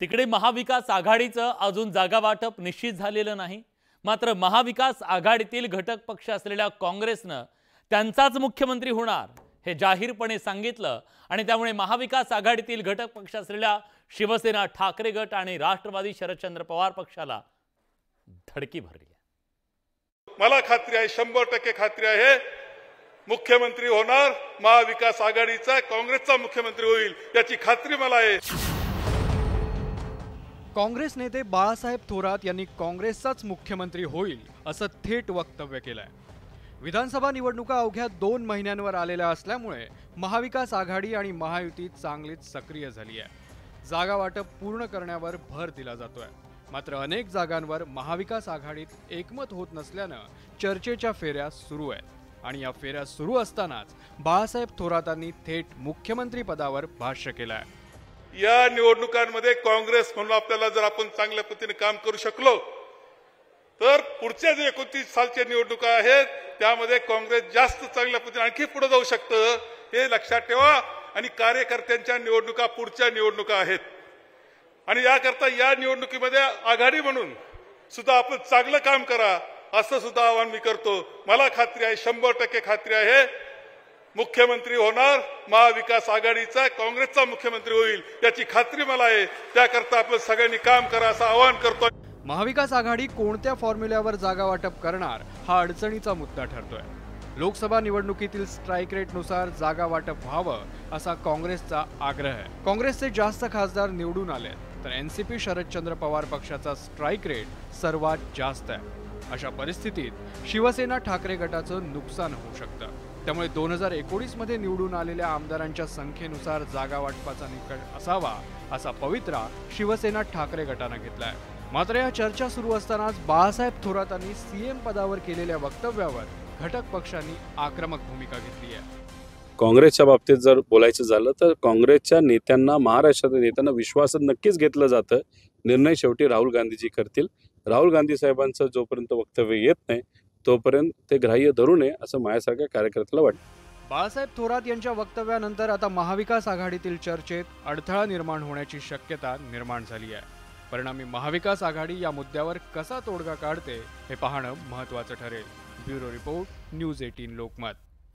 तिकडे महाविकास आघाडीचं अजून जागा वाटप निश्चित झालेलं नाही। मात्र महाविकास आघाडीतील घटक पक्ष असलेल्या काँग्रेसनं त्यांचाच मुख्यमंत्री होणार हे जाहीरपणे सांगितलं आणि त्यामुळे महाविकास आघाडीतील घटक पक्ष असलेल्या शिवसेना, ठाकरे गट आणि राष्ट्रवादी शरदचंद्र पवार पक्षाला धडकी भरली आहे। मला खात्री आहे, 100% खात्री आहे, मुख्यमंत्री होणार महाविकास आघाडीचा, काँग्रेसचा मुख्यमंत्री होईल याची खात्री मला आहे। काँग्रेस नेते बाळासाहेब थोरात यांनी काँग्रेसचाच मुख्यमंत्री होईल असं थेट वक्तव्य केलंय। विधानसभा निवडणुका अवघ्या 2 महिन्यांवर आलेल्या असल्यामुळे महाविकास आघाडी आणि महायुती चांगलीच सक्रिय झाली आहे। जागा वाटप पूर्ण करण्यावर भर दिला जातोय। मात्र अनेक जागांवर महाविकास आघाडीत एकमत होत नसल्यानं चर्चेच्या फेऱ्या सुरू आहेत आणि या फेऱ्या सुरू असतानाच बाळासाहेब थोरातांनी थेट मुख्यमंत्री पदावर भाष्य केलंय। या निवडणुकांमध्ये काँग्रेस म्हणून आपल्याला जर आपण चांगल्या पद्धतीने काम करू शकलो तर पुढच्या जे 29 सालच्या निवडणुका आहेत त्यामध्ये काँग्रेस जास्त चांगल्या पद्धतीने आणखी पुढे जाऊ शकतं हे लक्षात ठेवा। आणि कार्यकर्त्यांच्या निवडणुका पुढच्या निवडणुका आहेत आणि याकरता या निवडणुकीमध्ये आघाडी म्हणून सुद्धा आपण चांगलं काम करा असं सुद्धा आवाहन मी करतो। मला खात्री आहे, 100% खात्री आहे, मुख्यमंत्री होणार महाविकास आघाडीचा, काँग्रेसचा मुख्यमंत्री होईल याची खात्री मला आहे। त्याकरता आपण सगळ्यांनी काम करा असं आवाहन करतो। महाविकास आघाडी कोणत्या फॉर्म्युल्यावर जागा वाटप करणार हा अडचणीचा मुद्दा ठरतोय। लोकसभा निवडणुकीतील स्ट्राइक रेटनुसार जागा वाटप व्हावं असा काँग्रेसचा आग्रह आहे। काँग्रेसचे जास्त खासदार निवडून आले तर एनसीपी शरदचंद्र पवार पक्षाचा स्ट्राइक रेट सर्वात जास्त आहे। अशा परिस्थितीत शिवसेना, ठाकरे गटाचं नुकसान होऊ शकतं। त्यामुळे 2019 मध्ये निवडून आलेल्या आमदारांच्या संख्येनुसार जागा वाटपाचा निकष असावा असा पवित्रा शिवसेना, ठाकरे गटाने घेतलाय। मात्र या चर्चा सुरू असतानाच बाळासाहेब थोरातांनी सीएम पदावर केलेल्या वक्तव्यावर घटक पक्षांनी आक्रमक भूमिका घेतली आहे। काँग्रेसच्या बाबतीत जर बोलायचं झालं तर काँग्रेसच्या नेत्यांना, महाराष्ट्रातील नेत्यांना विश्वासात नक्कीच घेतलं जातं। निर्णय शेवटी राहुल गांधीजी करतील। राहुल गांधी साहेबांचं जोपर्यंत वक्तव्य येत नाही तोपर्यंत ते ग्राह्य धरू नये असं माझ्यासारख्या कार्यकर्त्याला वाटतं। बाळासाहेब थोरात यांच्या वक्तव्यानंतर आता महाविकास आघाडीतील चर्चेत अडथळा निर्माण होण्याची शक्यता निर्माण झाली आहे। परिणामी महाविकास आघाडी या मुद्द्यावर कसा तोडगा काढते हे पाहणं महत्त्वाचं ठरेल। Bureau report, news 18 Lokmat.